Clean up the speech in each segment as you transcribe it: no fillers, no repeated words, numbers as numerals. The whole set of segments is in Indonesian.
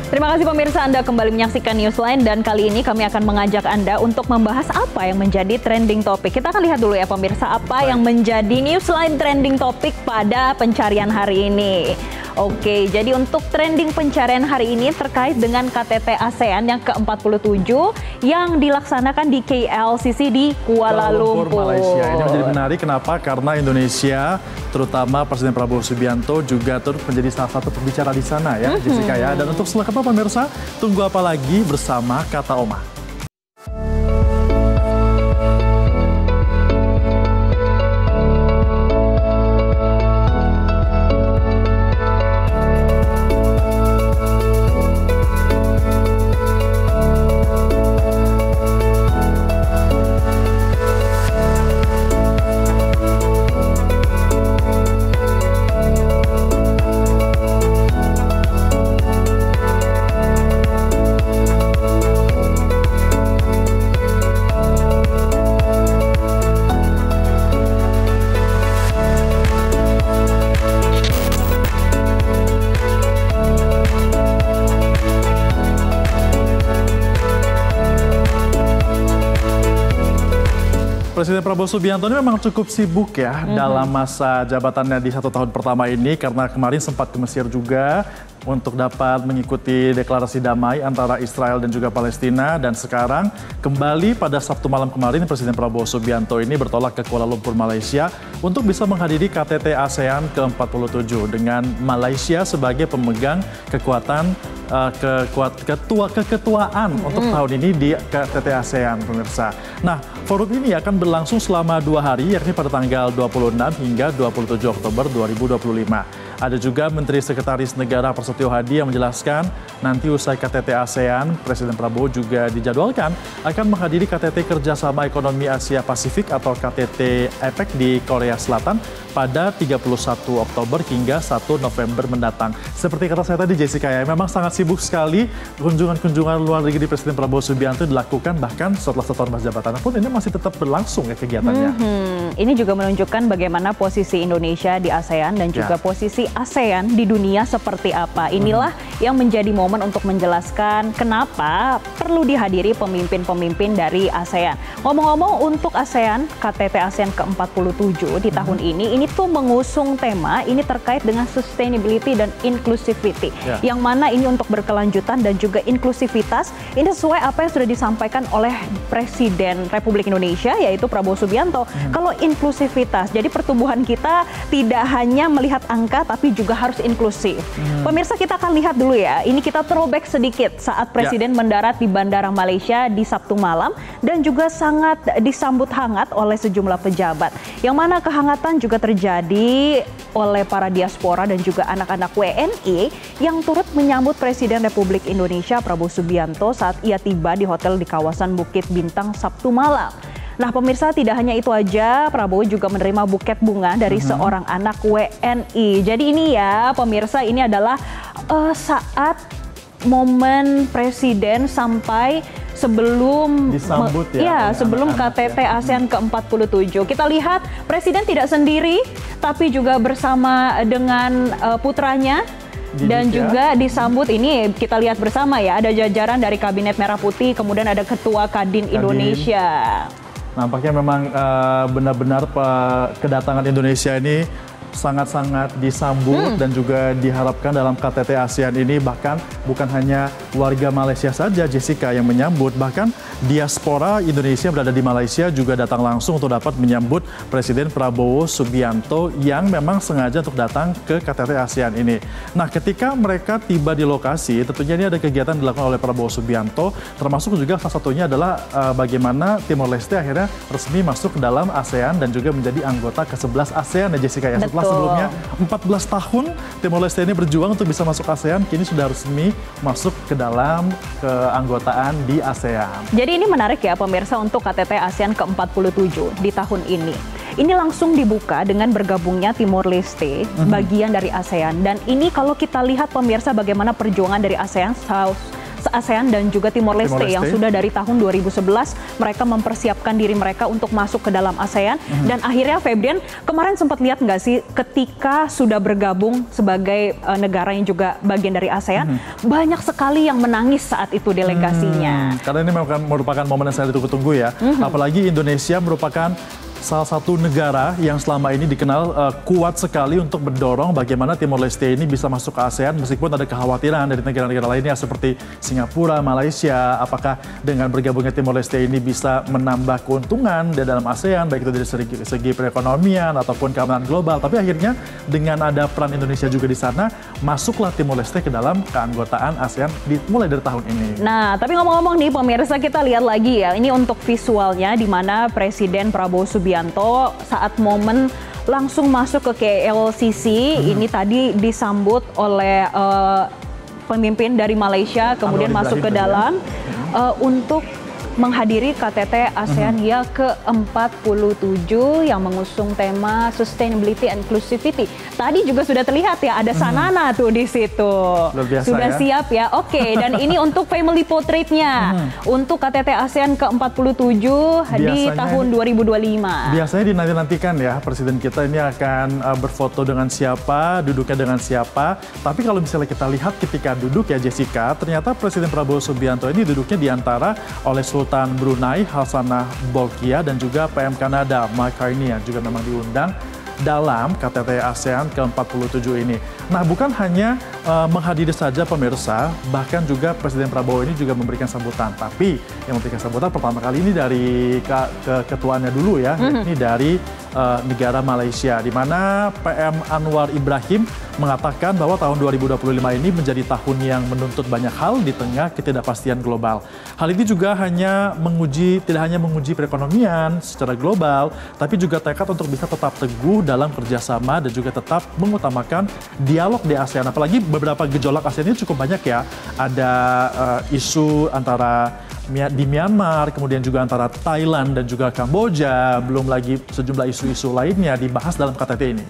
Terima kasih pemirsa, Anda kembali menyaksikan Newsline dan kali ini kami akan mengajak Anda untuk membahas apa yang menjadi trending topik. Kita akan lihat dulu ya pemirsa apa yang menjadi Newsline trending topik pada pencarian hari ini. Oke, jadi untuk trending pencarian hari ini terkait dengan KTT ASEAN yang ke-47 yang dilaksanakan di KLCC di Kuala Lumpur, Malaysia. Ini menjadi menarik, kenapa? Karena Indonesia, terutama Presiden Prabowo Subianto juga turut menjadi salah satu pembicara di sana ya, Jessica ya. Dan untuk selengkapnya pemirsa, tunggu apa lagi bersama Kata Oma. Presiden Prabowo Subianto ini memang cukup sibuk ya dalam masa jabatannya di 1 tahun pertama ini, karena kemarin sempat ke Mesir juga untuk dapat mengikuti deklarasi damai antara Israel dan juga Palestina, dan sekarang kembali pada Sabtu malam kemarin Presiden Prabowo Subianto ini bertolak ke Kuala Lumpur, Malaysia untuk bisa menghadiri KTT ASEAN ke-47 dengan Malaysia sebagai pemegang kekuatan keketuaan untuk tahun ini di KTT ASEAN pemirsa. Nah, forum ini akan berlangsung selama 2 hari, yakni pada tanggal 26 hingga 27 Oktober 2025. Ada juga Menteri Sekretaris Negara Prasetyo Hadi yang menjelaskan nanti usai KTT ASEAN, Presiden Prabowo juga dijadwalkan akan menghadiri KTT Kerjasama Ekonomi Asia Pasifik atau KTT APEC di Korea Selatan pada 31 Oktober hingga 1 November mendatang. Seperti kata saya tadi Jessica ya, memang sangat sibuk sekali kunjungan-kunjungan luar negeri Presiden Prabowo Subianto dilakukan, bahkan setelah 1 tahun masa jabatannya pun ini masih tetap berlangsung ya kegiatannya. Ini juga menunjukkan bagaimana posisi Indonesia di ASEAN dan juga posisi ASEAN di dunia seperti apa. Inilah yang menjadi momen untuk menjelaskan kenapa perlu dihadiri pemimpin-pemimpin dari ASEAN. Ngomong-ngomong untuk ASEAN, KTT ASEAN ke-47 di tahun ini tuh mengusung tema ini terkait dengan sustainability dan inclusivity. Yang mana ini untuk berkelanjutan dan juga inklusivitas. Ini sesuai apa yang sudah disampaikan oleh Presiden Republik Indonesia yaitu Prabowo Subianto. Kalau inklusivitas, jadi pertumbuhan kita tidak hanya melihat angka tapi juga harus inklusif. Pemirsa, kita akan lihat dulu ya. Ini kita throwback sedikit saat Presiden mendarat di Bandara Malaysia di Sabtu malam dan juga sangat disambut hangat oleh sejumlah pejabat. Yang mana kehangatan juga terjadi oleh para diaspora dan juga anak-anak WNI yang turut menyambut Presiden Republik Indonesia Prabowo Subianto saat ia tiba di hotel di kawasan Bukit Bintang Sabtu malam. Nah pemirsa, tidak hanya itu aja, Prabowo juga menerima buket bunga dari seorang anak WNI. Jadi ini ya pemirsa, ini adalah saat momen Presiden sampai sebelum disambut ya, sebelum KTT ASEAN ke-47. Kita lihat Presiden tidak sendiri, tapi juga bersama dengan putranya. Dan juga disambut, ini kita lihat bersama ya, ada jajaran dari Kabinet Merah Putih, kemudian ada Ketua Kadin Indonesia. Nampaknya memang benar-benar kedatangan Indonesia ini sangat-sangat disambut dan juga diharapkan dalam KTT ASEAN ini, bahkan bukan hanya warga Malaysia saja Jessica yang menyambut, bahkan diaspora Indonesia berada di Malaysia juga datang langsung untuk dapat menyambut Presiden Prabowo Subianto yang memang sengaja untuk datang ke KTT ASEAN ini. Nah, ketika mereka tiba di lokasi, tentunya ini ada kegiatan dilakukan oleh Prabowo Subianto, termasuk juga salah satunya adalah bagaimana Timor Leste akhirnya resmi masuk ke dalam ASEAN dan juga menjadi anggota ke-11 ASEAN ya Jessica ya. Setelah sebelumnya 14 tahun Timor Leste ini berjuang untuk bisa masuk ASEAN, kini sudah resmi masuk ke dalam keanggotaan di ASEAN. Jadi ini menarik ya pemirsa, untuk KTT ASEAN ke-47 di tahun ini. Ini langsung dibuka dengan bergabungnya Timor Leste, bagian dari ASEAN. Dan ini kalau kita lihat pemirsa bagaimana perjuangan dari ASEAN ASEAN dan juga Timor Leste yang sudah dari tahun 2011 mereka mempersiapkan diri mereka untuk masuk ke dalam ASEAN. Dan akhirnya Febrian kemarin sempat lihat nggak sih ketika sudah bergabung sebagai negara yang juga bagian dari ASEAN, banyak sekali yang menangis saat itu delegasinya. Karena ini merupakan momen yang saya ditunggu-tunggu ya. Apalagi Indonesia merupakan salah satu negara yang selama ini dikenal kuat sekali untuk mendorong bagaimana Timor Leste ini bisa masuk ke ASEAN meskipun ada kekhawatiran dari negara-negara lainnya seperti Singapura, Malaysia, apakah dengan bergabungnya Timor Leste ini bisa menambah keuntungan di dalam ASEAN baik itu dari segi perekonomian ataupun keamanan global. Tapi akhirnya dengan ada peran Indonesia juga di sana, masuklah Timor Leste ke dalam keanggotaan ASEAN mulai dari tahun ini. Nah, tapi ngomong-ngomong nih pemirsa, kita lihat lagi ya, ini untuk visualnya di mana Presiden Prabowo Subianto saat momen langsung masuk ke KLCC ini tadi disambut oleh pemimpin dari Malaysia, kemudian masuk ke dalam untuk menghadiri KTT ASEAN ya ke-47 yang mengusung tema Sustainability and Inclusivity. Tadi juga sudah terlihat ya ada Sanana tuh di situ. Sudah siap ya. Oke, dan ini untuk family portraitnya untuk KTT ASEAN ke-47 di tahun 2025. Biasanya dinanti-nantikan ya Presiden kita ini akan berfoto dengan siapa, duduknya dengan siapa. Tapi kalau misalnya kita lihat ketika duduk ya Jessica, ternyata Presiden Prabowo Subianto ini duduknya di antara oleh Sultan Brunei Hassanah Bolkiah dan juga PM Kanada Mark Carney yang juga memang diundang dalam KTT ASEAN ke-47 ini. Nah, bukan hanya menghadiri saja pemirsa, bahkan juga Presiden Prabowo ini juga memberikan sambutan. Tapi yang memberikan sambutan pertama kali ini dari ketuanya dulu ya, ini dari negara Malaysia, di mana PM Anwar Ibrahim mengatakan bahwa tahun 2025 ini menjadi tahun yang menuntut banyak hal di tengah ketidakpastian global. Hal ini juga tidak hanya menguji perekonomian secara global, tapi juga tekad untuk bisa tetap teguh dalam kerjasama dan juga tetap mengutamakan dialog di ASEAN. Apalagi beberapa gejolak ASEAN ini cukup banyak ya. Ada isu antara di Myanmar, kemudian juga antara Thailand dan juga Kamboja, belum lagi sejumlah isu-isu lainnya dibahas dalam KTT ini.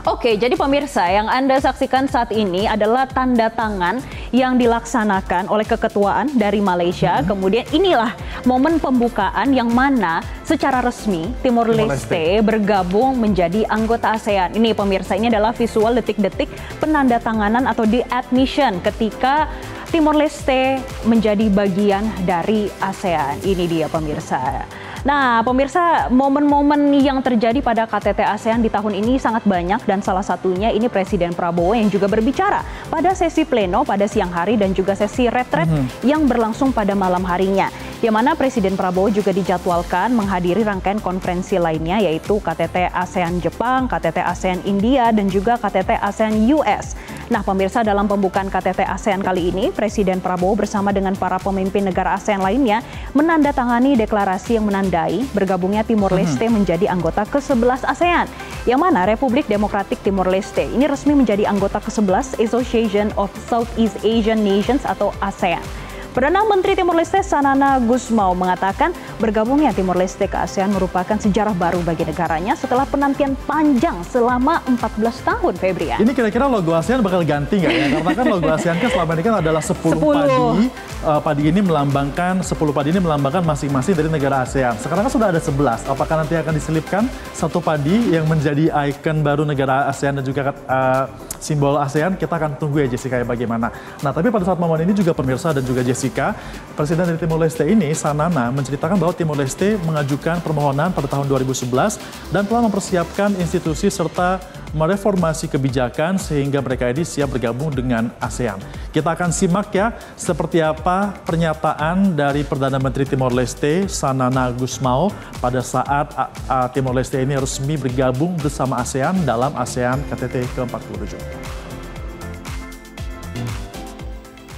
Oke, jadi pemirsa yang Anda saksikan saat ini adalah tanda tangan yang dilaksanakan oleh keketuaan dari Malaysia. Kemudian inilah momen pembukaan yang mana secara resmi Timor Leste bergabung menjadi anggota ASEAN. Ini pemirsa, ini adalah visual detik-detik penandatanganan atau di-admission ketika Timor Leste menjadi bagian dari ASEAN. Ini dia pemirsa. Nah, pemirsa, momen-momen yang terjadi pada KTT ASEAN di tahun ini sangat banyak dan salah satunya ini Presiden Prabowo yang juga berbicara pada sesi pleno pada siang hari dan juga sesi retret yang berlangsung pada malam harinya. Yang mana Presiden Prabowo juga dijadwalkan menghadiri rangkaian konferensi lainnya yaitu KTT ASEAN Jepang, KTT ASEAN India dan juga KTT ASEAN US. Nah, pemirsa, dalam pembukaan KTT ASEAN kali ini, Presiden Prabowo bersama dengan para pemimpin negara ASEAN lainnya menandatangani deklarasi yang menandai bergabungnya Timor Leste menjadi anggota ke-11 ASEAN. Yang mana Republik Demokratik Timor Leste ini resmi menjadi anggota ke-11 Association of Southeast Asian Nations atau ASEAN. Perdana Menteri Timor Leste Sanana Gusmao mengatakan bergabungnya Timor Leste ke ASEAN merupakan sejarah baru bagi negaranya setelah penantian panjang selama 14 tahun, Febrian. Ini kira-kira logo ASEAN bakal ganti nggak ya? Karena kan logo ASEAN kan selama ini kan adalah 10 padi. Padi ini melambangkan 10 padi ini melambangkan masing-masing dari negara ASEAN. Sekarang kan sudah ada 11. Apakah nanti akan diselipkan satu padi yang menjadi ikon baru negara ASEAN dan juga simbol ASEAN? Kita akan tunggu ya Jessica ya bagaimana. Nah, tapi pada saat momen ini juga pemirsa dan juga Jessica, Presiden dari Timor Leste ini, Sanana, menceritakan bahwa Timor Leste mengajukan permohonan pada tahun 2011 dan telah mempersiapkan institusi serta mereformasi kebijakan sehingga mereka ini siap bergabung dengan ASEAN. Kita akan simak ya seperti apa pernyataan dari Perdana Menteri Timor Leste, Sanana Gusmao, pada saat Timor Leste ini resmi bergabung bersama ASEAN dalam ASEAN KTT ke-47.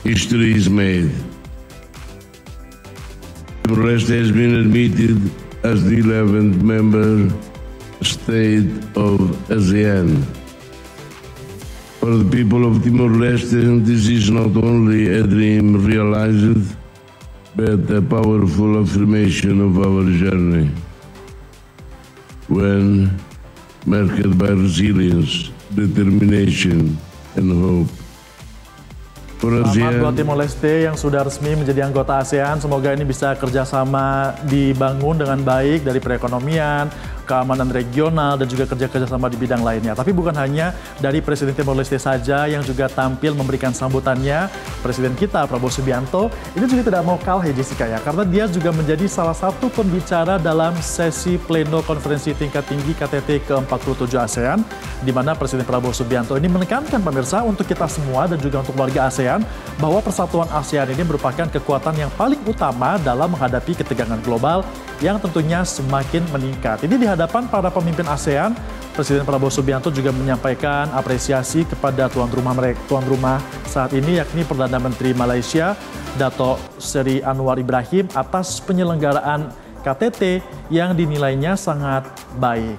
History is made. Timor Leste has been admitted as the 11th member state of ASEAN. For the people of Timor-Leste, this is not only a dream realized, but a powerful affirmation of our journey. When marked by resilience, determination, and hope. for Selamat buat ASEAN. Timor Leste yang sudah resmi menjadi anggota ASEAN. Semoga ini bisa kerjasama dibangun dengan baik dari perekonomian, keamanan regional, dan juga kerjasama di bidang lainnya. Tapi bukan hanya dari Presiden Timor Leste saja yang juga tampil memberikan sambutannya. Presiden kita, Prabowo Subianto, ini juga tidak mau kalah ya Jessica ya, karena dia juga menjadi salah satu pembicara dalam sesi pleno konferensi tingkat tinggi KTT ke-47 ASEAN, di mana Presiden Prabowo Subianto ini menekankan pemirsa untuk kita semua dan juga untuk warga ASEAN, bahwa persatuan ASEAN ini merupakan kekuatan yang paling utama dalam menghadapi ketegangan global yang tentunya semakin meningkat. Ini di hadapan para pemimpin ASEAN, Presiden Prabowo Subianto juga menyampaikan apresiasi kepada tuan rumah saat ini, yakni Perdana Menteri Malaysia, Dato' Seri Anwar Ibrahim, atas penyelenggaraan KTT yang dinilainya sangat baik.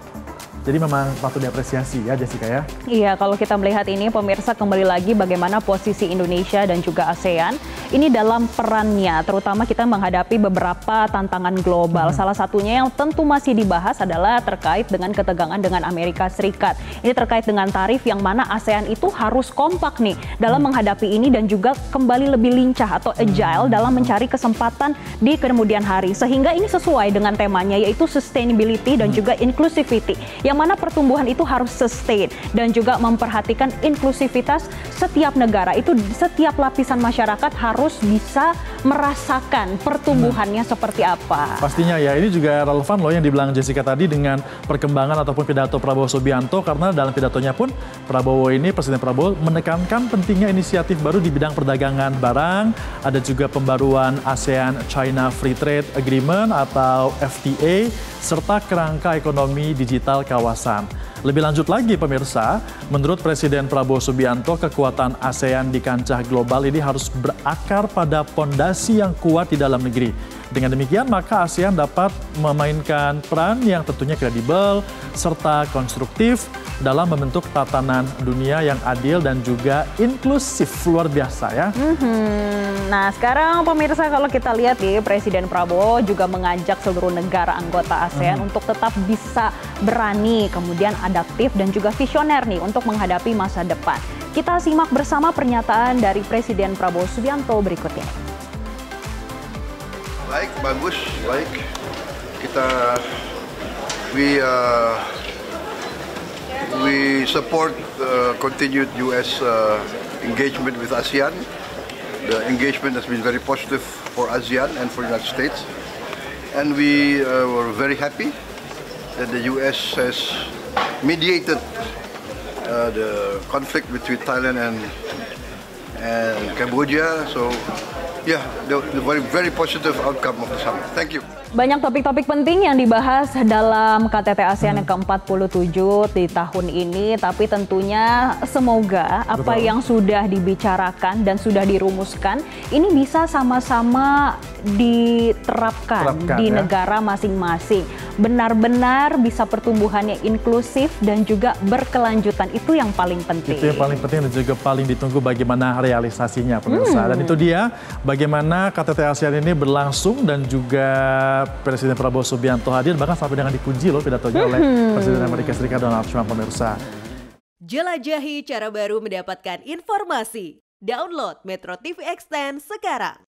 Jadi memang patut diapresiasi ya Jessica ya. Iya, kalau kita melihat ini pemirsa, kembali lagi bagaimana posisi Indonesia dan juga ASEAN ini dalam perannya, terutama kita menghadapi beberapa tantangan global. Salah satunya yang tentu masih dibahas adalah terkait dengan ketegangan dengan Amerika Serikat. Ini terkait dengan tarif yang mana ASEAN itu harus kompak nih dalam menghadapi ini dan juga kembali lebih lincah atau agile dalam mencari kesempatan di kemudian hari. Sehingga ini sesuai dengan temanya, yaitu sustainability dan juga inclusivity, yang mana pertumbuhan itu harus sustain dan juga memperhatikan inklusivitas setiap negara. Itu setiap lapisan masyarakat harus bisa merasakan pertumbuhannya seperti apa. Pastinya ya, ini juga relevan loh yang dibilang Jessica tadi dengan perkembangan ataupun pidato Prabowo Subianto, karena dalam pidatonya pun Presiden Prabowo menekankan pentingnya inisiatif baru di bidang perdagangan barang, ada juga pembaruan ASEAN-China Free Trade Agreement atau FTA, serta kerangka ekonomi digital kawasan. Lebih lanjut lagi pemirsa, menurut Presiden Prabowo Subianto, kekuatan ASEAN di kancah global ini harus berakar pada pondasi yang kuat di dalam negeri. Dengan demikian, maka ASEAN dapat memainkan peran yang tentunya kredibel serta konstruktif dalam membentuk tatanan dunia yang adil dan juga inklusif. Luar biasa ya. Nah, sekarang pemirsa, kalau kita lihat nih, Presiden Prabowo juga mengajak seluruh negara anggota ASEAN untuk tetap bisa berani, kemudian adaptif dan juga visioner nih untuk menghadapi masa depan. Kita simak bersama pernyataan dari Presiden Prabowo Subianto berikut ini. Baik, bagus, baik. We support continued U.S. engagement with ASEAN. The engagement has been very positive for ASEAN and for the United States. And we were very happy that the U.S. has mediated the conflict between Thailand and Cambodia. So, yeah, the very positive outcome of the summit. Thank you. Banyak topik-topik penting yang dibahas dalam KTT ASEAN yang ke-47 di tahun ini, tapi tentunya semoga apa yang sudah dibicarakan dan sudah dirumuskan ini bisa sama-sama diterapkan di negara masing-masing. Benar-benar bisa pertumbuhannya inklusif dan juga berkelanjutan. Itu yang paling penting. Itu yang paling penting dan juga paling ditunggu bagaimana realisasinya pemirsa. Dan itu dia bagaimana KTT ASEAN ini berlangsung dan juga Presiden Prabowo Subianto hadir, bahkan sampai dengan dipuji loh pidatonya oleh Presiden Amerika Serikat Donald Trump pemirsa. Jelajahi cara baru mendapatkan informasi. Download Metro TV Extend sekarang.